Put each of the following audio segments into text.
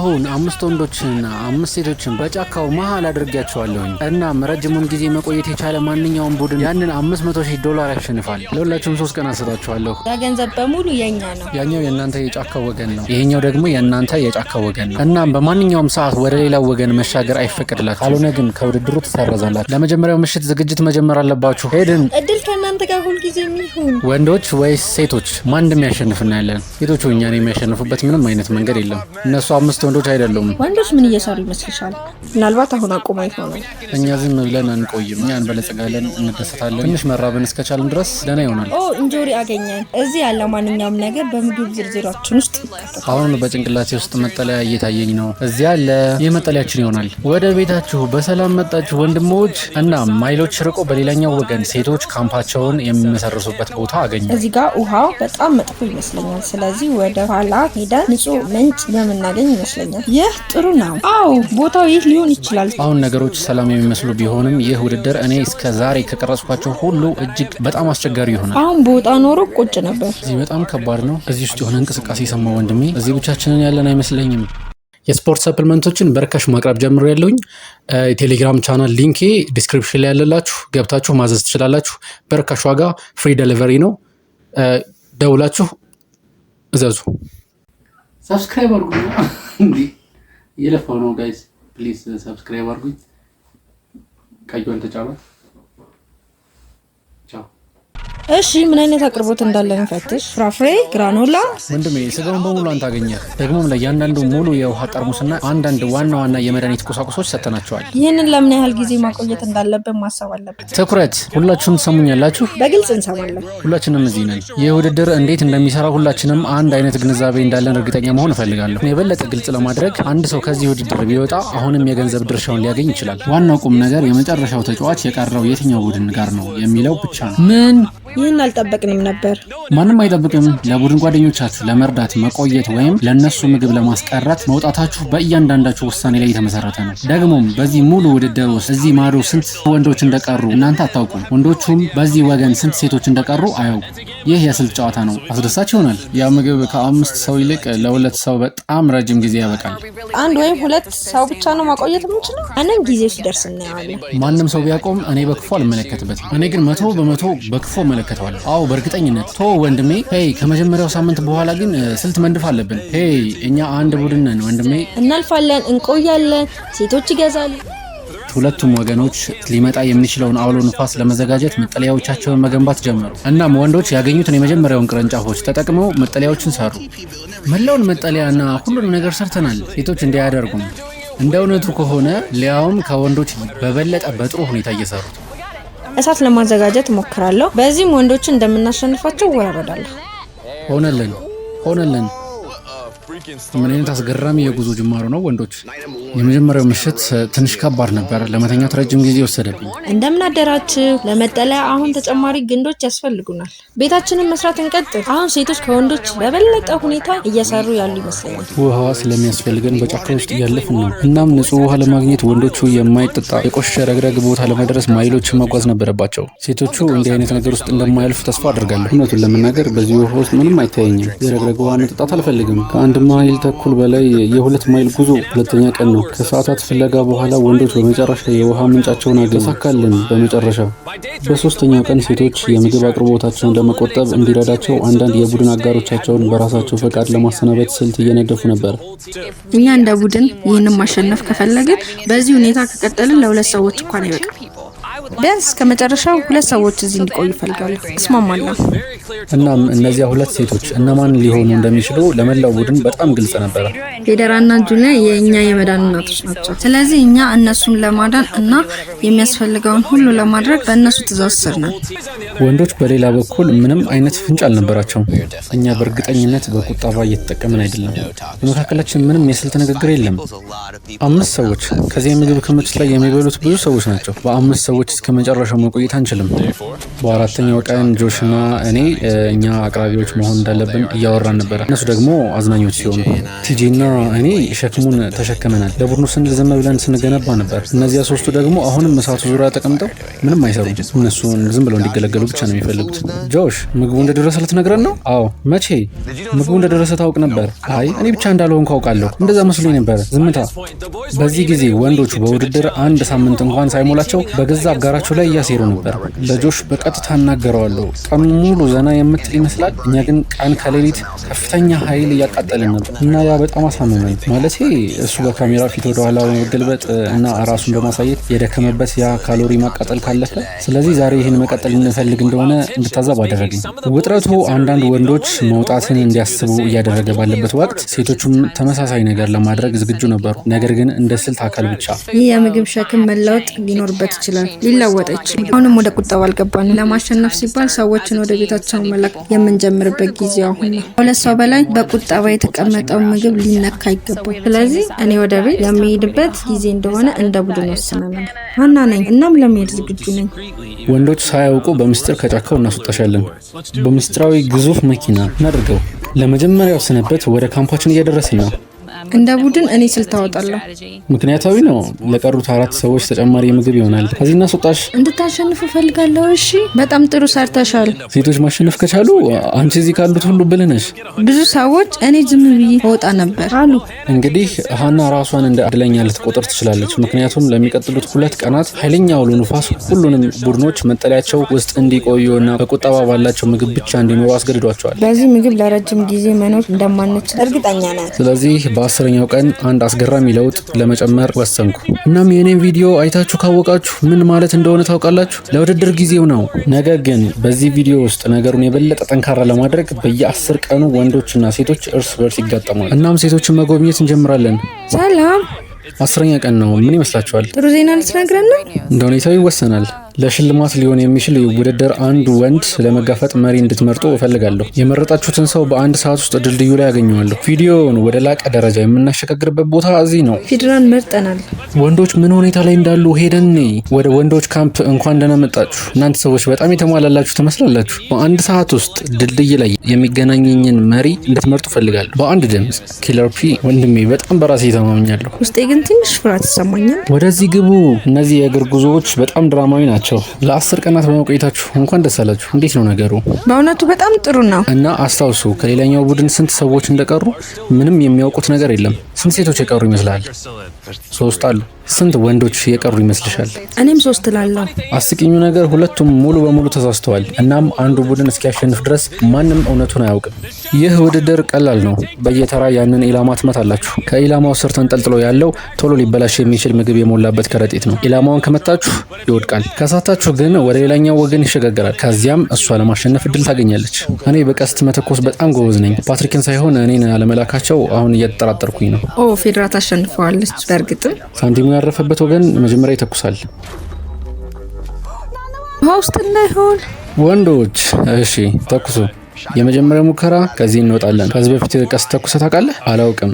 አሁን 5 ወንዶችና 5 ሴቶችን በጫካው መሃል አድርጌያቸዋለሁኝ። እናም ረጅሙን ጊዜ መቆየት የቻለ ማንኛውም ቡድን ያንን $500,000 ያሸንፋል። ለሁላችሁም 3 ቀን አሰጣችኋለሁ። ያ ገንዘብ በሙሉ የኛ ነው። ያኛው የእናንተ የጫካው ወገን ነው፣ ይሄኛው ደግሞ የእናንተ የጫካው ወገን ነው። እናም በማንኛውም ሰዓት ወደ ሌላው ወገን መሻገር አይፈቀድላችሁ። ካልሆነ ግን ከውድድሩ ትሰረዛላችሁ። ለመጀመሪያው ምሽት ዝግጅት መጀመር አለባችሁ። ሄድን። እድል ከእናንተ ጋር ሁልጊዜ የሚሆን ወንዶች ወይስ ሴቶች? ማን እንደሚያሸንፍ እናያለን። ሴቶቹ እኛን የሚያሸንፉበት ምንም አይነት መንገድ የለም። እነሱ 5 ወንዶች አይደሉም። ወንዶች ምን እየሰሩ ይመስልሻል? ምናልባት አሁን አቁማ ይሆናል። እኛ ዝም ብለን አንቆይም። እኛ እንበለጽጋለን፣ እንደሰታለን። ትንሽ መራብን እስከቻልን ድረስ ደህና ይሆናል። እንጆሪ አገኘን። እዚህ ያለ ማንኛውም ነገር በምግብ ዝርዝራችን ውስጥ ይካተታል። አሁን በጭንቅላቴ ውስጥ መጠለያ እየታየኝ ነው። እዚህ ያለ ይህ መጠለያችን ይሆናል። ወደ ቤታችሁ በሰላም መጣችሁ ወንድሞች። እና ማይሎች ርቆ በሌላኛው ወገን ሴቶች ካምፓቸውን የሚመሰርሱበት ቦታ አገኘ። እዚህ ጋር ውሃው በጣም መጥፎ ይመስለኛል። ስለዚህ ወደ ኋላ ሄደን ንጹህ ምንጭ የምናገኝ ይመስለኛል። ይህ ጥሩ ነው። አዎ ቦታው ይህ ሊሆን ይችላል። አሁን ነገሮች ሰላም የሚመስሉ ቢሆንም ይህ ውድድር እኔ እስከ ዛሬ ከቀረጽኳቸው ሁሉ እጅግ በጣም አስቸጋሪ ይሆናል። አሁን በወጣ ኖሮ ቁጭ ነበር። እዚህ በጣም ከባድ ነው። እዚህ ውስጥ የሆነ እንቅስቃሴ ሰማሁ ወንድሜ። እዚህ ብቻችንን ያለን አይመስለኝም። የስፖርት ሰፕልመንቶችን በርካሽ ማቅረብ ጀምሮ ያለውኝ የቴሌግራም ቻናል ሊንኬ ዲስክሪፕሽን ላይ ያለላችሁ ገብታችሁ ማዘዝ ትችላላችሁ። በርካሽ ዋጋ ፍሪ ዴሊቨሪ ነው። ደውላችሁ እዘዙ። ሰብስክራይብ አድርጉ። እንዴ የለፋው ነው ጋይስ፣ ፕሊዝ ሰብስክራይብ አድርጉኝ። ቀዩን ተጫወት። ቻው። እሺ ምን አይነት አቅርቦት እንዳለ እንፈትሽ። ፍራፍሬ፣ ግራኖላ። ወንድሜ ስጋውን በሙሉ አንተ አገኘህ። ደግሞም ለእያንዳንዱ ሙሉ የውሃ ጠርሙስና አንዳንድ ዋና ዋና የመድኃኒት ቁሳቁሶች ሰጥተናቸዋል። ይህንን ለምን ያህል ጊዜ ማቆየት እንዳለብን ማሰብ አለብን። ትኩረት! ሁላችሁም ትሰሙኛላችሁ? በግልጽ እንሰማለን። ሁላችንም እዚህ ነን። ይህ ውድድር እንዴት እንደሚሰራ ሁላችንም አንድ አይነት ግንዛቤ እንዳለን እርግጠኛ መሆን እፈልጋለሁ። የበለጠ ግልጽ ለማድረግ አንድ ሰው ከዚህ ውድድር ቢወጣ አሁንም የገንዘብ ድርሻውን ሊያገኝ ይችላል። ዋናው ቁም ነገር የመጨረሻው ተጫዋች የቀረው የትኛው ቡድን ጋር ነው የሚለው ብቻ ነው። ምን? ይህን አልጠበቅንም ነበር። ማንም አይጠብቅም። ለቡድን ጓደኞቻችሁ ለመርዳት መቆየት ወይም ለነሱ ምግብ ለማስቀረት መውጣታችሁ በእያንዳንዳችሁ ውሳኔ ላይ የተመሰረተ ነው። ደግሞም በዚህ ሙሉ ውድድር ውስጥ እዚህ ማዶ ስንት ወንዶች እንደቀሩ እናንተ አታውቁም። ወንዶቹም በዚህ ወገን ስንት ሴቶች እንደቀሩ አያውቁም። ይህ የስልት ጨዋታ ነው። አስደሳች ይሆናል። ያ ምግብ ከ5 ሰው ይልቅ ለ2 ሰው በጣም ረጅም ጊዜ ያበቃል። 1 ወይም 2 ሰው ብቻ ነው ማቆየት የምንችለው። አንን ጊዜው ሲደርስ እናየዋለን። ማንም ሰው ቢያቆም እኔ በክፉ አልመለከትበትም። እኔ ግን 100% በክፉ እመለከተዋለሁ። አዎ በእርግጠኝነት። ወንድሜ ሄይ፣ ከመጀመሪያው ሳምንት በኋላ ግን ስልት መንድፍ አለብን። ሄይ እኛ አንድ ቡድን ነን ወንድሜ። እናልፋለን፣ እንቆያለን፣ ሴቶች ይገዛሉ። ሁለቱም ወገኖች ሊመጣ የሚችለውን አውሎ ንፋስ ለመዘጋጀት መጠለያዎቻቸውን መገንባት ጀመሩ። እናም ወንዶች ያገኙትን የመጀመሪያውን ቅርንጫፎች ተጠቅመው መጠለያዎችን ሰሩ። መላውን መጠለያና ሁሉንም ነገር ሰርተናል። ሴቶች እንዲያደርጉም እንደ እውነቱ ከሆነ ሊያውም ከወንዶች በበለጠ በጥሩ ሁኔታ እየሰሩት። እሳት ለማዘጋጀት እሞክራለሁ። በዚህም ወንዶችን እንደምናሸንፋቸው ወራረዳለሁ። ሆነልን። ምን አይነት አስገራሚ የጉዞ ጅማሮ ነው ወንዶች። የመጀመሪያው ምሽት ትንሽ ከባድ ነበር። ለመተኛት ረጅም ጊዜ ወሰደብኝ። እንደምን አደራችሁ። ለመጠለያ አሁን ተጨማሪ ግንዶች ያስፈልጉናል። ቤታችንን መስራት እንቀጥል። አሁን ሴቶች ከወንዶች በበለጠ ሁኔታ እየሰሩ ያሉ ይመስለኛል። ውሃ ስለሚያስፈልገን በጫካ ውስጥ እያለፍን ነው። እናም ንጹህ ውሃ ለማግኘት ወንዶቹ የማይጠጣ የቆሸሸ ረግረግ ቦታ ለመድረስ ማይሎችን መጓዝ ነበረባቸው። ሴቶቹ እንዲህ አይነት ነገር ውስጥ እንደማያልፉ ተስፋ አድርጋለሁ። እውነቱን ለመናገር በዚህ ውሃ ውስጥ ምንም አይታየኝም። የረግረግ ውሃ መጠጣት አልፈልግም። ከ1 ማይል ተኩል በላይ የ2 ማይል ጉዞ 2ኛ ቀን ነው። ከሰዓታት ፍለጋ በኋላ ወንዶች በመጨረሻ የውሃ ምንጫቸውን አገኙ። በመጨረሻ በ3ኛው ቀን ሴቶች የምግብ አቅርቦታቸውን ለመቆጠብ እንዲረዳቸው አንዳንድ የቡድን አጋሮቻቸውን በራሳቸው ፈቃድ ለማሰናበት ስልት እየነደፉ ነበር። እኛ እንደ ቡድን ይህንን ማሸነፍ ከፈለግን በዚህ ሁኔታ ከቀጠልን ለ2 ሰዎች እንኳን አይበቃም። ቢያንስ ከመጨረሻው 2 ሰዎች እዚህ እንዲቆዩ እፈልጋለሁ። እስማማለሁ። እናም እነዚያ 2 ሴቶች እነማን ሊሆኑ እንደሚችሉ ለመላው ቡድን በጣም ግልጽ ነበር። ፌዴራና ጁሊያ የእኛ የመዳን እናቶች ናቸው። ስለዚህ እኛ እነሱን ለማዳን እና የሚያስፈልገውን ሁሉ ለማድረግ በእነሱ ትእዛዝ ስር ነን። ወንዶች በሌላ በኩል ምንም አይነት ፍንጭ አልነበራቸውም። እኛ በእርግጠኝነት በቁጠባ እየተጠቀምን አይደለም። በመካከላችን ምንም የስልት ንግግር የለም። 5 ሰዎች ከዚህ የምግብ ክምችት ላይ የሚበሉት ብዙ ሰዎች ናቸው። በ5 ሰዎች እስከ መጨረሻው መቆየት አንችልም። በ4ኛው ቀን ጆሽና እኔ እኛ አቅራቢዎች መሆን እንዳለብን እያወራን ነበረ። እነሱ ደግሞ አዝናኞች ሲሆኑ ቲጂና እኔ ሸክሙን ተሸክመናል። ለቡድኑ ስንል ዝም ብለን ስንገነባ ነበር። እነዚያ ሶስቱ ደግሞ አሁንም እሳቱ ዙሪያ ተቀምጠው ምንም አይሰሩም። እነሱን ዝም ብለው እንዲገለገሉ ብቻ ነው የሚፈልጉት። ጆሽ ምግቡ እንደደረሰ ልትነግረን ነው? አዎ። መቼ? ምግቡ እንደደረሰ ታውቅ ነበር? አይ እኔ ብቻ እንዳልሆንኩ አውቃለሁ። እንደዛ መስሎኝ ነበር። ዝምታ። በዚህ ጊዜ ወንዶቹ በውድድር አንድ ሳምንት እንኳን ሳይሞላቸው በገዛ አጋራቸው ላይ እያሴሩ ነበር። ለጆሽ በቀጥታ እናገረዋለሁ። ቀኑን ሙሉ ዘና የምትል ይመስላል። እኛ ግን ቀን ከሌሊት ከፍተኛ ኃይል እያቃጠልን ነበር እና ያ በጣም አሳመመኝ። ማለቴ እሱ በካሜራ ፊት ወደ ኋላ በመገልበጥ እና ራሱን በማሳየት የደከመበት ያ ካሎሪ ማቃጠል ካለፈ፣ ስለዚህ ዛሬ ይህን መቀጠል እንፈልግ እንደሆነ እንድታዘብ አደረገኝ። ውጥረቱ አንዳንድ ወንዶች መውጣትን እንዲያስቡ እያደረገ ባለበት ወቅት ሴቶቹም ተመሳሳይ ነገር ለማድረግ ዝግጁ ነበሩ። ነገር ግን እንደ ስልት አካል ብቻ። ይህ የምግብ ሸክም መለወጥ ሊኖርበት ይችላል፣ ሊለወጥ ይችላል። አሁንም ወደ ቁጠባ አልገባንም። ለማሸነፍ ሲባል ሰዎችን ወደ ቤታቸው መላክ የምንጀምርበት ጊዜ አሁን ነው። ሁለት ሰው በላይ በቁጠባ የተቀመጠው ምግብ ሊነካ አይገባም። ስለዚህ እኔ ወደ ቤት የሚሄድበት ጊዜ እንደሆነ እንደ ቡድን ወስነናል። ሀና ነኝ፣ እናም ለመሄድ ዝግጁ ነኝ። ወንዶች ሳያውቁ በምስጢር ከጫካው እናስወጣሻለን። በምስጢራዊ ግዙፍ መኪና እናድርገው። ለመጀመሪያው ስንበት ወደ ካምፓችን እየደረስን ነው። እንደ ቡድን እኔ ስልት አወጣለሁ። ምክንያታዊ ነው። ለቀሩት 4 ሰዎች ተጨማሪ ምግብ ይሆናል። ከዚህ እናስወጣሽ። እንድታሸንፉ ፈልጋለሁ። እሺ፣ በጣም ጥሩ ሰርተሻል። ሴቶች ማሸነፍ ከቻሉ አንቺ እዚህ ካሉት ሁሉ ብልህ ነሽ። ብዙ ሰዎች እኔ ዝም ብዬ ወጣ ነበር አሉ። እንግዲህ ሀና ራሷን እንደ እድለኛ ልትቆጥር ትችላለች። ምክንያቱም ለሚቀጥሉት 2 ቀናት ኃይለኛ አውሎ ንፋስ ሁሉንም ቡድኖች መጠለያቸው ውስጥ እንዲቆዩና በቁጠባ ባላቸው ምግብ ብቻ እንዲኖሩ አስገድዷቸዋል። በዚህ ምግብ ለረጅም ጊዜ መኖር እንደማንችል እርግጠኛ ነኝ። ስለዚህ በ10ኛው ቀን አንድ አስገራሚ ለውጥ ለመጨመር ወሰንኩ። እናም የኔን ቪዲዮ አይታችሁ ካወቃችሁ ምን ማለት እንደሆነ ታውቃላችሁ። ለውድድር ጊዜው ነው። ነገር ግን በዚህ ቪዲዮ ውስጥ ነገሩን የበለጠ ጠንካራ ለማድረግ በየ10 ቀኑ ወንዶችና ሴቶች እርስ በርስ ይጋጠማሉ። እናም ሴቶችን መጎብኘት እንጀምራለን። ሰላም። 10ኛ ቀን ነው። ምን ይመስላችኋል? ጥሩ ዜና ልትነግረን ነው? እንደ ሁኔታው ይወሰናል። ለሽልማት ሊሆን የሚችል ውድድር አንድ ወንድ ለመጋፈጥ መሪ እንድትመርጡ እፈልጋለሁ። የመረጣችሁትን ሰው በ1 ሰዓት ውስጥ ድልድዩ ላይ ያገኘዋለሁ። ቪዲዮውን ወደ ላቀ ደረጃ የምናሸጋግርበት ቦታ እዚህ ነው። ፊድራን መርጠናል። ወንዶች ምን ሁኔታ ላይ እንዳሉ ሄደን ወደ ወንዶች ካምፕ እንኳን ደህና መጣችሁ። እናንተ ሰዎች በጣም የተሟላላችሁ ትመስላላችሁ። በ1 ሰዓት ውስጥ ድልድይ ላይ የሚገናኘኝን መሪ እንድትመርጡ እፈልጋለሁ። በአንድ ድምፅ። ኪለር ፒ። ወንድሜ በጣም በራሴ ተማምኛለሁ። ውስጤ ግን ትንሽ ፍርሃት ይሰማኛል። ወደዚህ ግቡ። እነዚህ የእግር ጉዞዎች በጣም ድራማዊ ናቸው። ለ10 ቀናት በመቆየታችሁ እንኳን ደስ አላችሁ። እንዴት ነው ነገሩ? በእውነቱ በጣም ጥሩ ነው። እና አስታውሱ፣ ከሌላኛው ቡድን ስንት ሰዎች እንደቀሩ ምንም የሚያውቁት ነገር የለም። ስንት ሴቶች የቀሩ ይመስላል? 3 አሉ። ስንት ወንዶች የቀሩ ይመስልሻል? እኔም 3 እላለሁ። አስቂኙ ነገር ሁለቱም ሙሉ በሙሉ ተሳስተዋል። እናም አንዱ ቡድን እስኪያሸንፍ ድረስ ማንም እውነቱን አያውቅም። ይህ ውድድር ቀላል ነው። በየተራ ያንን ኢላማ ትመታላችሁ። ከኢላማው ስር ተንጠልጥሎ ያለው ቶሎ ሊበላሽ የሚችል ምግብ የሞላበት ከረጢት ነው። ኢላማውን ከመታችሁ ይወድቃል። ከሳታችሁ ግን ወደ ሌላኛው ወገን ይሸጋገራል። ከዚያም እሷ ለማሸነፍ እድል ታገኛለች። እኔ በቀስት መተኮስ በጣም ጎበዝ ነኝ። ፓትሪክን ሳይሆን እኔን አለመላካቸው አሁን እየተጠራጠርኩኝ ነው። ፌድራ ታሸንፈዋለች። በእርግጥም ሳንቲሙ ያረፈበት ወገን መጀመሪያ ይተኩሳል። ውሃ ውስጥ እንዳይሆን። ወንዶች እሺ ተኩሱ። የመጀመሪያው ሙከራ። ከዚህ እንወጣለን። ከዚህ በፊት ቀስት ተኩሰህ ታውቃለህ? አላውቅም።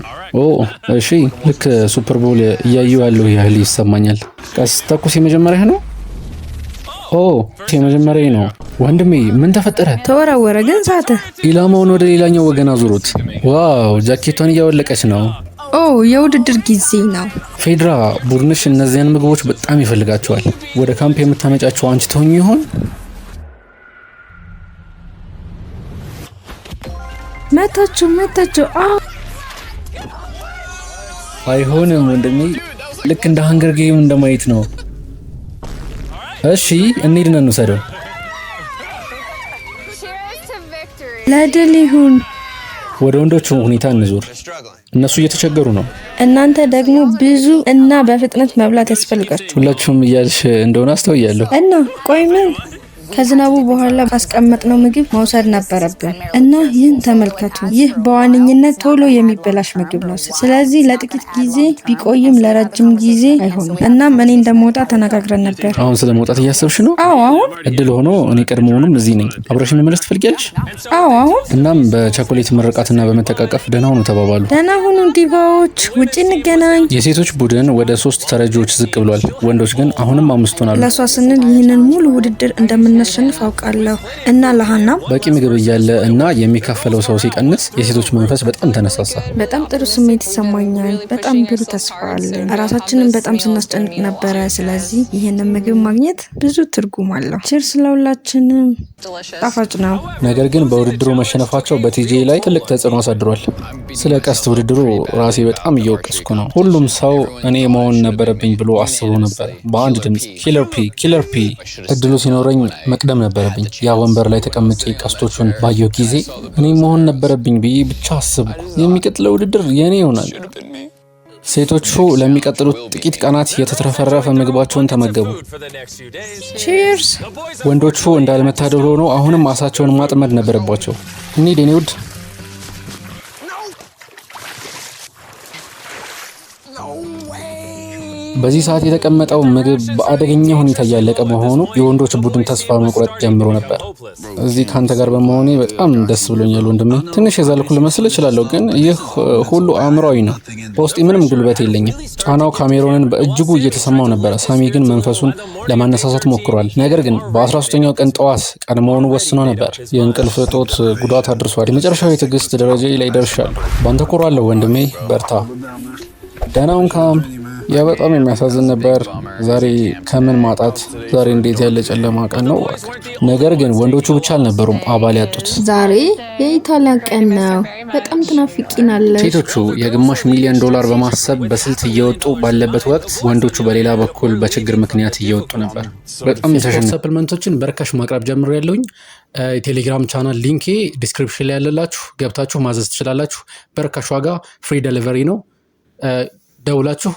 እሺ ልክ ሱፐር ቦል እያየሁ ያለሁ ያህል ይሰማኛል። ቀስት ተኩስ የመጀመሪያ ነው። የመጀመሪያ ነው። ወንድሜ ምን ተፈጠረ? ተወረወረ ግን ሳተ። ኢላማውን ወደ ሌላኛው ወገን አዙሩት። ዋው ጃኬቷን እያወለቀች ነው። የውድድር ጊዜ ነው። ፌድራ ቡድንሽ እነዚያን ምግቦች በጣም ይፈልጋቸዋል። ወደ ካምፕ የምታመጫቸው አንቺ ትሆኚ ይሆን? መታችሁ። አይሆንም ወንድሜ፣ ልክ እንደ ሃንገር ጌም እንደማየት ነው። እሺ እንሂድና እንውሰደው። ለድል ይሁን። ወደ ወንዶቹ ሁኔታ እንዙር። እነሱ እየተቸገሩ ነው። እናንተ ደግሞ ብዙ እና በፍጥነት መብላት ያስፈልጋችሁ። ሁላችሁም እያልሽ እንደሆነ አስተውያለሁ። እና ቆይ ምን ከዝናቡ በኋላ ባስቀመጥነው ምግብ መውሰድ ነበረብን እና ይህን ተመልከቱ። ይህ በዋነኝነት ቶሎ የሚበላሽ ምግብ ነው። ስለዚህ ለጥቂት ጊዜ ቢቆይም ለረጅም ጊዜ አይሆንም። እናም እኔ እንደምወጣ ተነጋግረን ነበር። አሁን ስለ መውጣት እያሰብሽ ነው? አዎ አሁን። እድል ሆኖ እኔ ቀድሞውንም እዚህ ነኝ። አብረሽኝ መመለስ ትፈልጊያለሽ? አዎ አሁን። እናም በቸኮሌት ምርቃትና በመተቃቀፍ ደህና ሁኑ ተባባሉ። ደህና ሁኑ ዲቫዎች፣ ውጪ እንገናኝ። የሴቶች ቡድን ወደ 3 ተረጂዎች ዝቅ ብሏል። ወንዶች ግን አሁንም 5 ሆናሉ። ለሷ ስንል ይህንን ሙሉ ውድድር እንደምን እንደምናሸንፍ አውቃለሁ እና ለሃናም በቂ ምግብ እያለ እና የሚካፈለው ሰው ሲቀንስ የሴቶች መንፈስ በጣም ተነሳሳ። በጣም ጥሩ ስሜት ይሰማኛል። በጣም ብሩህ ተስፋ አለኝ። ራሳችንን በጣም ስናስጨንቅ ነበረ። ስለዚህ ይህንን ምግብ ማግኘት ብዙ ትርጉም አለው። ቺርስ ለሁላችንም። ጣፋጭ ነው። ነገር ግን በውድድሩ መሸነፋቸው በቲጄ ላይ ትልቅ ተጽዕኖ አሳድሯል። ስለ ቀስት ውድድሩ ራሴ በጣም እየወቀስኩ ነው። ሁሉም ሰው እኔ መሆን ነበረብኝ ብሎ አስቦ ነበር። በአንድ ድምፅ ኪለር ፒ። እድሉ ሲኖረኝ መቅደም ነበረብኝ። ያ ወንበር ላይ ተቀምጬ ቀስቶቹን ባየሁ ጊዜ እኔ መሆን ነበረብኝ ብዬ ብቻ አስብኩ። የሚቀጥለው ውድድር የእኔ ይሆናል። ሴቶቹ ለሚቀጥሉት ጥቂት ቀናት የተትረፈረፈ ምግባቸውን ተመገቡ። ቺርስ። ወንዶቹ እንዳለመታደል ሆኖ አሁንም አሳቸውን ማጥመድ ነበረባቸው። እንሂድ የኔ ውድ። በዚህ ሰዓት የተቀመጠው ምግብ በአደገኛ ሁኔታ እያለቀ መሆኑ የወንዶች ቡድን ተስፋ መቁረጥ ጀምሮ ነበር። እዚህ ካንተ ጋር በመሆኔ በጣም ደስ ብሎኛል ወንድሜ። ትንሽ የዛልኩ ልመስል እችላለሁ፣ ግን ይህ ሁሉ አእምሯዊ ነው። በውስጤ ምንም ጉልበት የለኝም። ጫናው ካሜሮንን በእጅጉ እየተሰማው ነበረ። ሳሚ ግን መንፈሱን ለማነሳሳት ሞክሯል። ነገር ግን በ13ኛው ቀን ጠዋት ቀድሞውኑ ወስኖ ነበር። የእንቅልፍ እጦት ጉዳት አድርሷል። የመጨረሻው የትዕግስት ደረጃ ላይ ደርሻለሁ። ባንተ ኮራለሁ ወንድሜ፣ በርታ። ደህናውን ካም። ያ በጣም የሚያሳዝን ነበር። ዛሬ ከምን ማጣት። ዛሬ እንዴት ያለ ጨለማ ቀን ነው። ነገር ግን ወንዶቹ ብቻ አልነበሩም አባል ያጡት። ዛሬ የኢጣሊያ ቀን ነው። በጣም ትናፍቂናለሽ። ሴቶቹ የግማሽ ሚሊዮን ዶላር በማሰብ በስልት እየወጡ ባለበት ወቅት ወንዶቹ በሌላ በኩል በችግር ምክንያት እየወጡ ነበር። በጣም ተሸንፈው ሰፕሊመንቶችን በርካሽ ማቅረብ ጀምሮ ያለውኝ የቴሌግራም ቻናል ሊንኬ ዲስክሪፕሽን ላይ ያለላችሁ፣ ገብታችሁ ማዘዝ ትችላላችሁ። በርካሽ ዋጋ፣ ፍሪ ዴሊቨሪ ነው። ደውላችሁ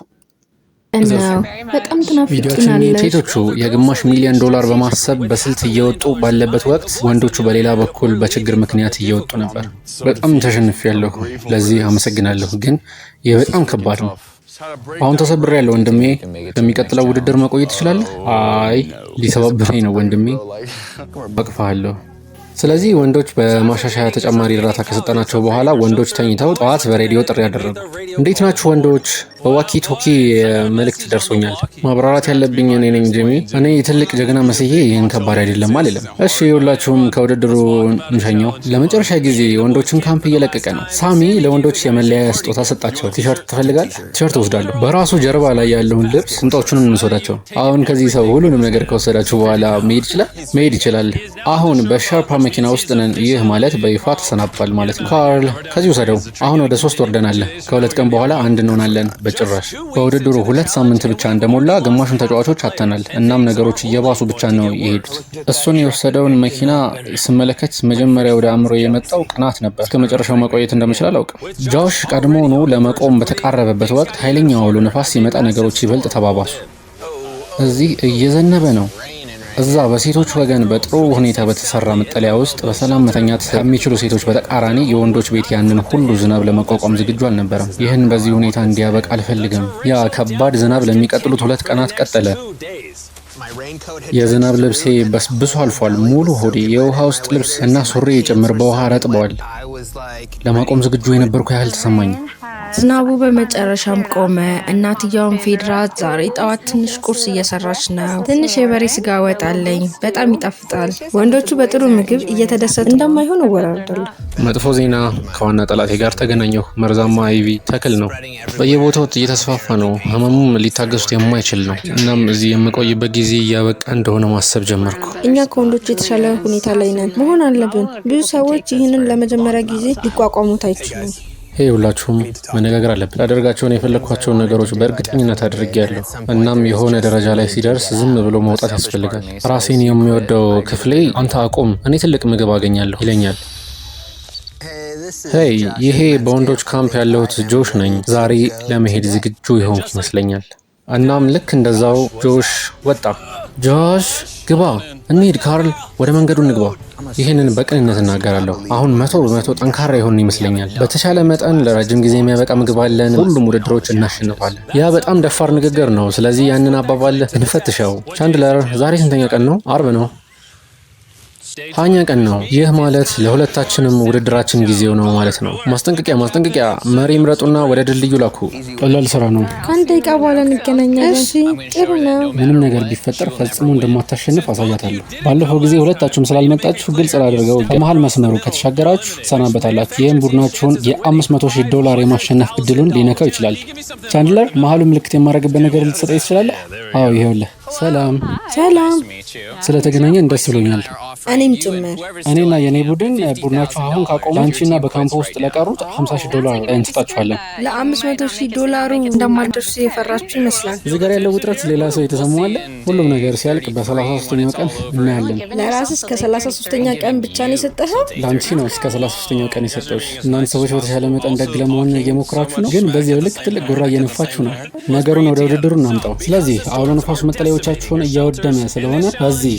በጣም ትናፍቂናለሽ። ሴቶቹ የግማሽ ሚሊዮን ዶላር በማሰብ በስልት እየወጡ ባለበት ወቅት ወንዶቹ በሌላ በኩል በችግር ምክንያት እየወጡ ነበር። በጣም ተሸንፌያለሁ። ለዚህ አመሰግናለሁ። ግን ይህ በጣም ከባድ ነው። አሁን ተሰብሬያለሁ ወንድሜ። በሚቀጥለው ውድድር መቆየት ትችላለህ? አይ ሊሰባብረኝ ነው ወንድሜ። አቅፋለሁ። ስለዚህ ወንዶች በማሻሻያ ተጨማሪ እርዳታ ከሰጠናቸው በኋላ ወንዶች ተኝተው ጠዋት በሬዲዮ ጥሪ ያደረጉ። እንዴት ናችሁ ወንዶች? በዋኪ ቶኪ መልእክት ደርሶኛል። ማብራራት ያለብኝ እኔ ነኝ ጂሚ። እኔ ትልቅ ጀግና መስዬ ይህን ከባድ አይደለም አልልም። እሺ ሁላችሁም ከውድድሩ እንሸኘው። ለመጨረሻ ጊዜ ወንዶችን ካምፕ እየለቀቀ ነው። ሳሚ ለወንዶች የመለያ ስጦታ ሰጣቸው። ቲሸርት ትፈልጋል? ቲሸርት ወስዳለሁ። በራሱ ጀርባ ላይ ያለውን ልብስ ቁምጣዎቹን እንወስዳቸው። አሁን ከዚህ ሰው ሁሉንም ነገር ከወሰዳችሁ በኋላ መሄድ ይችላል። አሁን በሻርፓ መኪና ውስጥ ነን። ይህ ማለት በይፋ ተሰናብቷል ማለት ነው። ካርል ከዚህ ውሰደው። አሁን ወደ 3 ወርደናል። ከ2 ቀን በኋላ 1 እንሆናለን። በጭራሽ። በውድድሩ 2 ሳምንት ብቻ እንደሞላ ግማሹን ተጫዋቾች አጥተናል። እናም ነገሮች እየባሱ ብቻ ነው የሄዱት። እሱን የወሰደውን መኪና ስመለከት መጀመሪያ ወደ አእምሮ የመጣው ቅናት ነበር። እስከ መጨረሻው መቆየት እንደምችል አላውቅም። ጆሽ ቀድሞውኑ ለመቆም በተቃረበበት ወቅት ኃይለኛ አውሎ ነፋስ ሲመጣ ነገሮች ይበልጥ ተባባሱ። እዚህ እየዘነበ ነው። እዛ በሴቶች ወገን በጥሩ ሁኔታ በተሰራ መጠለያ ውስጥ በሰላም መተኛት ከሚችሉ ሴቶች በተቃራኒ የወንዶች ቤት ያንን ሁሉ ዝናብ ለመቋቋም ዝግጁ አልነበረም። ይህን በዚህ ሁኔታ እንዲያበቃ አልፈልግም። ያ ከባድ ዝናብ ለሚቀጥሉት 2 ቀናት ቀጠለ። የዝናብ ልብሴ በስብሶ አልፏል። ሙሉ ሆዴ፣ የውሃ ውስጥ ልብስ እና ሱሪ ጭምር በውሃ ረጥበዋል። ለማቆም ዝግጁ የነበርኩ ያህል ተሰማኝ። ዝናቡ በመጨረሻም ቆመ። እናትየውም ፌድራ ዛሬ ጠዋት ትንሽ ቁርስ እየሰራች ነው። ትንሽ የበሬ ስጋ ወጣለኝ። በጣም ይጣፍጣል። ወንዶቹ በጥሩ ምግብ እየተደሰቱ እንደማይሆን እወራርዳለሁ። መጥፎ ዜና፣ ከዋና ጠላቴ ጋር ተገናኘሁ። መርዛማ አይቪ ተክል ነው። በየቦታው እየተስፋፋ ነው። ህመሙም ሊታገሱት የማይችል ነው። እናም እዚህ የምቆይበት ጊዜ እያበቃ እንደሆነ ማሰብ ጀመርኩ። እኛ ከወንዶቹ የተሻለ ሁኔታ ላይ ነን መሆን አለብን። ብዙ ሰዎች ይህንን ለመጀመሪያ ጊዜ ሊቋቋሙት አይችሉም። ሁላችሁም መነጋገር አለብን። ላደርጋቸውን የፈለግኳቸውን ነገሮች በእርግጠኝነት አድርጌያለሁ። እናም የሆነ ደረጃ ላይ ሲደርስ ዝም ብሎ መውጣት ያስፈልጋል። ራሴን የሚወደው ክፍሌ አንተ አቁም፣ እኔ ትልቅ ምግብ አገኛለሁ ይለኛል። ሄይ፣ ይሄ በወንዶች ካምፕ ያለሁት ጆሽ ነኝ። ዛሬ ለመሄድ ዝግጁ የሆንኩ ይመስለኛል። እናም ልክ እንደዛው ጆሽ ወጣ። ጆሽ ግባ፣ እንሂድ ካርል፣ ወደ መንገዱ እንግባ። ይህንን በቅንነት እናገራለሁ። አሁን 100% ጠንካራ የሆን ይመስለኛል። በተሻለ መጠን ለረጅም ጊዜ የሚያበቃ ምግብ አለን። ሁሉም ውድድሮች እናሸንፋለን። ያ በጣም ደፋር ንግግር ነው። ስለዚህ ያንን አባባል እንፈትሸው። ቻንድለር፣ ዛሬ ስንተኛ ቀን ነው? አርብ ነው። ሀኛ ቀን ነው። ይህ ማለት ለሁለታችንም ውድድራችን ጊዜው ነው ማለት ነው። ማስጠንቀቂያ፣ መሪ ምረጡና ወደ ድልድዩ ላኩ። ቀላል ስራ ነው። ከአንድ ደቂቃ በኋላ እንገናኛለን። እሺ፣ ጥሩ ነው። ምንም ነገር ቢፈጠር ፈጽሞ እንደማታሸንፍ አሳያታለሁ። ባለፈው ጊዜ ሁለታችሁም ስላልመጣችሁ ግልጽ ላደርገው፣ በመሃል መስመሩ ከተሻገራችሁ ትሰናበታላችሁ። ይህም ቡድናችሁን $500,000 የማሸነፍ እድሉን ሊነካው ይችላል። ቻንድለር፣ መሀሉ ምልክት የማደርግበት ነገር ልትሰጠኝ ትችላለህ? አዎ፣ ይኸውልህ። ሰላም። ስለተገናኘን ደስ ብሎኛል። እኔም ጭምር። እኔና የኔ ቡድናችሁ አሁን ካቆሙ ለአንቺና በካምፕ ውስጥ ለቀሩት $50,000 እንሰጣችኋለን። ለ$500,000 እንደማልደርሱ የፈራችሁ ይመስላል። እዚህ ጋር ያለው ውጥረት ሌላ ሰው የተሰማው አለ። ሁሉም ነገር ሲያልቅ በ33ኛው ቀን እናያለን። ለራስህ እስከ 33ኛ ቀን ብቻ ነው የሰጠኸው? ለአንቺ ነው እስከ 33ኛው ቀን የሰጠሁሽ። እናንተ ሰዎች በተሻለ መጠን ደግ ለመሆን እየሞከራችሁ ነው፣ ግን በዚህ ልክ ትልቅ ጉራ እየነፋችሁ ነው። ነገሩን ወደ ውድድሩ እናምጣው። ስለዚህ አውሎ ነፋሱ መጠለያዎቻችሁን እያወደመ ስለሆነ በዚህ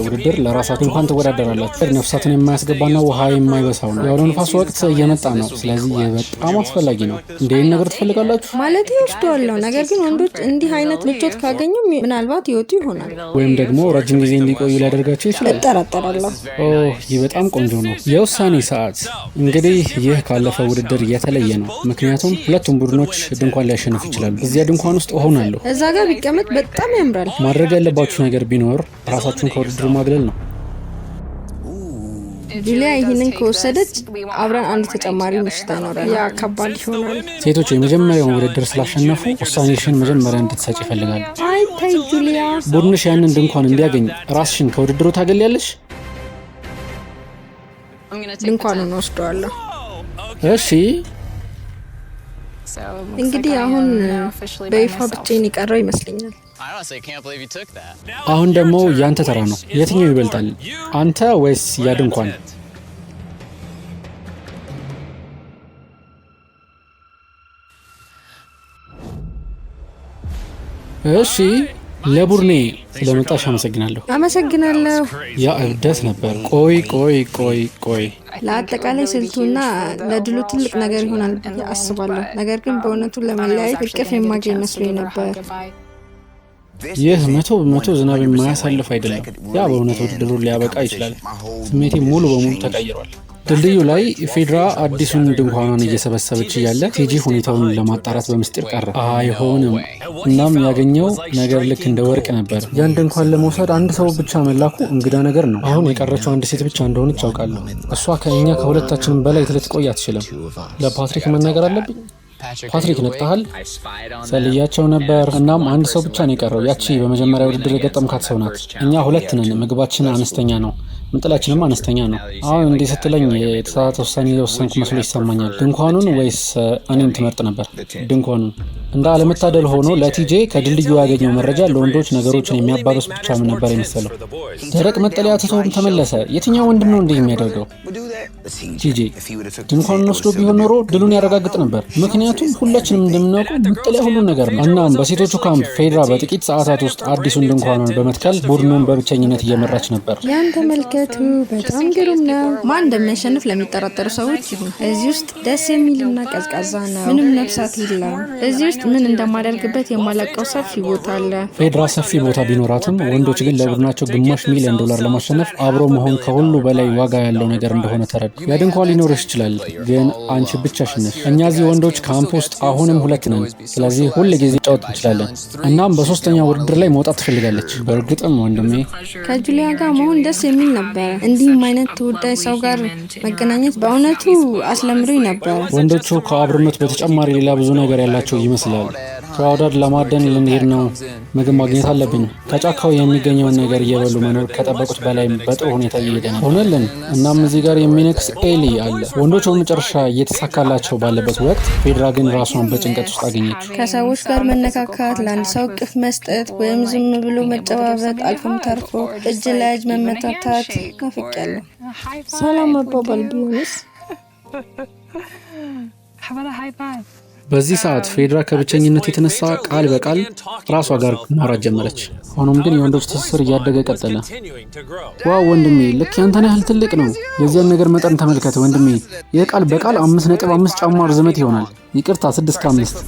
ውድድር ለራሳችሁ እንኳን ትወዳደራላችሁ። ነፍሳትን የማያስገባና ውሃ የማይበሳው ነው። የአውሎ ነፋሱ ወቅት እየመጣ ነው። ስለዚህ በጣም አስፈላጊ ነው። እንዴት ነገር ትፈልጋላችሁ? ማለት ይወስደዋለሁ። ነገር ግን ወንዶች እንዲህ አይነት ምቾት ካገኙ ምናልባት ይወጡ ይሆናል፣ ወይም ደግሞ ረጅም ጊዜ እንዲቆዩ ሊያደርጋቸው ይችላል። እጠራጠራለሁ። ይህ በጣም ቆንጆ ነው። የውሳኔ ሰዓት። እንግዲህ ይህ ካለፈው ውድድር የተለየ ነው፣ ምክንያቱም ሁለቱም ቡድኖች ድንኳን ሊያሸንፉ ይችላሉ። እዚያ ድንኳን ውስጥ እሆናለሁ። እዛ ጋር ቢቀመጥ በጣም ያምራል። ማድረግ ያለባችሁ ነገር ቢኖር ራሳችሁን ከውድድሩ ማግለል ነው። ጁሊያ ይህንን ከወሰደች አብረን አንድ ተጨማሪ ምሽት አይኖረን። ያ ከባድ ይሆናል። ሴቶች የመጀመሪያውን ውድድር ስላሸነፉ ውሳኔሽን መጀመሪያ እንድትሰጪ ይፈልጋል። አይ ተይ ጁሊያ፣ ቡድንሽ ያንን ድንኳን እንዲያገኝ ራስሽን ከውድድሩ ታገልያለሽ። ድንኳኑን ወስደዋለሁ። እሺ፣ እንግዲህ አሁን በይፋ ብቻዬን የቀረው ይመስለኛል። አሁን ደግሞ ያንተ ተራ ነው። የትኛው ይበልጣል? አንተ ወይስ ያ ድንኳን? እሺ፣ ለቡድኔ ስለመጣሽ አመሰግናለሁ። ያ እብደት ነበር። ቆይ ለአጠቃላይ ስልቱና ለድሉ ትልቅ ነገር ይሆናል ብዬ አስባለሁ። ነገር ግን በእውነቱ ለመለያየት እቅፍ የማገኝ መስሎኝ ነበር። ይህ 100% ዝናብ የማያሳልፍ አይደለም። ያ በእውነት ውድድሩን ሊያበቃ ይችላል። ስሜቴ ሙሉ በሙሉ ተቀይሯል። ድልድዩ ላይ ፌድራ አዲሱን ድንኳኗን እየሰበሰበች እያለ ቲጂ ሁኔታውን ለማጣራት በምስጢር ቀረ። አይሆንም። እናም ያገኘው ነገር ልክ እንደ ወርቅ ነበር። ያን ድንኳን ለመውሰድ አንድ ሰው ብቻ መላኩ እንግዳ ነገር ነው። አሁን የቀረችው አንድ ሴት ብቻ እንደሆነች ያውቃለሁ። እሷ ከእኛ ከሁለታችንም በላይ ልትቆይ አትችልም። ለፓትሪክ መናገር አለብኝ። ፓትሪክ ነቅተሃል? ሰልያቸው ነበር። እናም አንድ ሰው ብቻ ነው የቀረው። ያቺ በመጀመሪያ ውድድር የገጠምካት ሰው ናት። እኛ ሁለት ነን። ምግባችን አነስተኛ ነው፣ ምጥላችንም አነስተኛ ነው። አሁን እንዲህ ስትለኝ የተሳሳተ ውሳኔ የወሰንኩ መስሎ ይሰማኛል። ድንኳኑን ወይስ እኔን ትመርጥ ነበር? ድንኳኑን። እንደ አለመታደል ሆኖ ለቲጄ ከድልድዩ ያገኘው መረጃ ለወንዶች ነገሮችን የሚያባበስ ብቻ ነበር የመሰለው። ደረቅ መጠለያ ትቶም ተመለሰ። የትኛው ወንድም ነው እንዲህ የሚያደርገው? ቲጄ ድንኳኑን ወስዶ ቢሆን ኖሮ ድሉን ያረጋግጥ ነበር። ምክንያቱም ሁላችንም እንደምናውቀው መጠለያ ሁሉን ነገር ነው። እናም በሴቶቹ ካምፕ ፌድራ በጥቂት ሰዓታት ውስጥ አዲሱን ድንኳኑን በመትከል ቡድኑን በብቸኝነት እየመራች ነበር። ያን ተመልከቱ፣ በጣም ግሩም ነው። ማን እንደሚያሸንፍ ለሚጠራጠሩ ሰዎች ይሁን። እዚህ ውስጥ ደስ የሚልና ቀዝቃዛ ነው። ምንም ነፍሳት የለም። እዚህ ውስጥ ምን እንደማደርግበት የማላውቀው ሰፊ ቦታ አለ። ፌድራ ሰፊ ቦታ ቢኖራትም ወንዶች ግን ለቡድናቸው $500,000 ለማሸነፍ አብሮ መሆን ከሁሉ በላይ ዋጋ ያለው ነገር እንደሆነ ተረዱ። ያ ድንኳን ሊኖርሽ ይችላል፣ ግን አንቺ ብቻሽን ነሽ። እኛ እዚህ ወንዶች ካምፕ ውስጥ አሁንም ሁለት ነን። ስለዚህ ሁል ጊዜ ጫወት እንችላለን። እናም በ3ኛ ውድድር ላይ መውጣት ትፈልጋለች። በእርግጥም ወንድሜ ከጁሊያ ጋር መሆን ደስ የሚል ነበር። እንዲህም አይነት ተወዳጅ ሰው ጋር መገናኘት በእውነቱ አስለምዶኝ ነበር። ወንዶቹ ከአብሮነት በተጨማሪ ሌላ ብዙ ነገር ያላቸው ይመስላል። ከአውዳድ ለማደን ልንሄድ ነው። ምግብ ማግኘት አለብን። ከጫካው የሚገኘውን ነገር እየበሉ መኖር ከጠበቁት በላይ በጥሩ ሁኔታ እየሄደ ነው ሆነልን። እናም እዚህ ጋር የሚነክስ ኤሊ አለ። ወንዶቹ በመጨረሻ እየተሳካላቸው ባለበት ወቅት ፌድራ ግን ራሷን በጭንቀት ውስጥ አገኘች። ከሰዎች ጋር መነካካት፣ ለአንድ ሰው እቅፍ መስጠት ወይም ዝም ብሎ መጨባበጥ፣ አልፎም ተርፎ እጅ ለእጅ መመታታት ናፍቄያለሁ። ሰላም መባባል ቢሆንስ? በዚህ ሰዓት ፌድራ ከብቸኝነት የተነሳ ቃል በቃል ራሷ ጋር ማውራት ጀመረች። ሆኖም ግን የወንዶች ትስስር እያደገ ቀጠለ። ዋው ወንድሜ፣ ልክ ያንተን ያህል ትልቅ ነው። የዚያን ነገር መጠን ተመልከተ ወንድሜ። ይህ ቃል በቃል 5.5 ጫማ ርዝመት ይሆናል። ይቅርታ 6.5።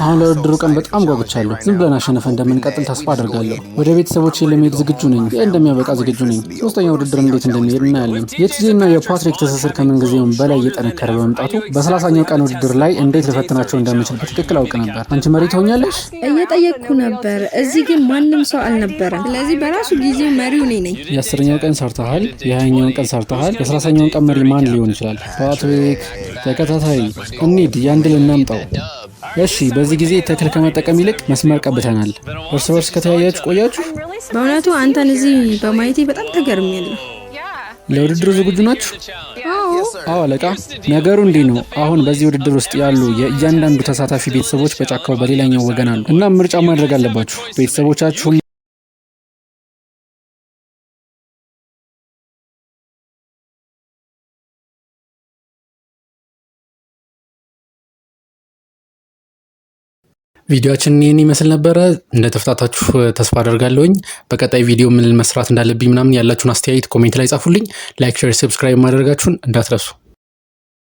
አሁን ለውድድሩ ቀን በጣም ጓጉቻለሁ። ዝም ብለን አሸነፈ እንደምንቀጥል ተስፋ አደርጋለሁ። ወደ ቤተሰቦቼ ለመሄድ ዝግጁ ነኝ። ይህ እንደሚያበቃ ዝግጁ ነኝ። ሶስተኛው ውድድር እንዴት እንደሚሄድ እናያለን። የቲጄና የፓትሪክ ትስስር ከምንጊዜውም በላይ እየጠነከረ በመምጣቱ በ30ኛው ቀን ውድድር ላይ እንዴት ልፈትናቸው እንደምችል በትክክል አውቅ ነበር። አንቺ መሪ ትሆኛለሽ? እየጠየቅኩ ነበር። እዚህ ግን ማንም ሰው አልነበረም። ስለዚህ በራሱ ጊዜ መሪው እኔ ነኝ። የ10ኛው ቀን ሰርተሃል። የ20ኛውን ቀን ሰርተሃል። የ30ኛውን ቀን መሪ ማን ሊሆን ይችላል? ፓትሪክ፣ ተከታታይ እንሂድ፣ ያን ድል እናምጣው። እሺ፣ በዚህ ጊዜ ተክል ከመጠቀም ይልቅ መስመር ቀብተናል። እርስ በርስ ከተያያችሁ ቆያችሁ። በእውነቱ አንተን እዚህ በማየቴ በጣም ተገርሜያለሁ። ለውድድሩ ዝግጁ ናችሁ? አዎ አለቃ። ነገሩ እንዲህ ነው። አሁን በዚህ ውድድር ውስጥ ያሉ የእያንዳንዱ ተሳታፊ ቤተሰቦች በጫካው በሌላኛው ወገን አሉ። እናም ምርጫ ማድረግ አለባችሁ። ቤተሰቦቻችሁን ቪዲዮአችን ይህን ይመስል ነበረ። እንደተፈታታችሁ ተስፋ አደርጋለሁኝ። በቀጣይ ቪዲዮ ምን መስራት እንዳለብኝ ምናምን ያላችሁን አስተያየት ኮሜንት ላይ ጻፉልኝ። ላይክ፣ ሼር፣ ሰብስክራይብ ማድረጋችሁን እንዳትረሱ።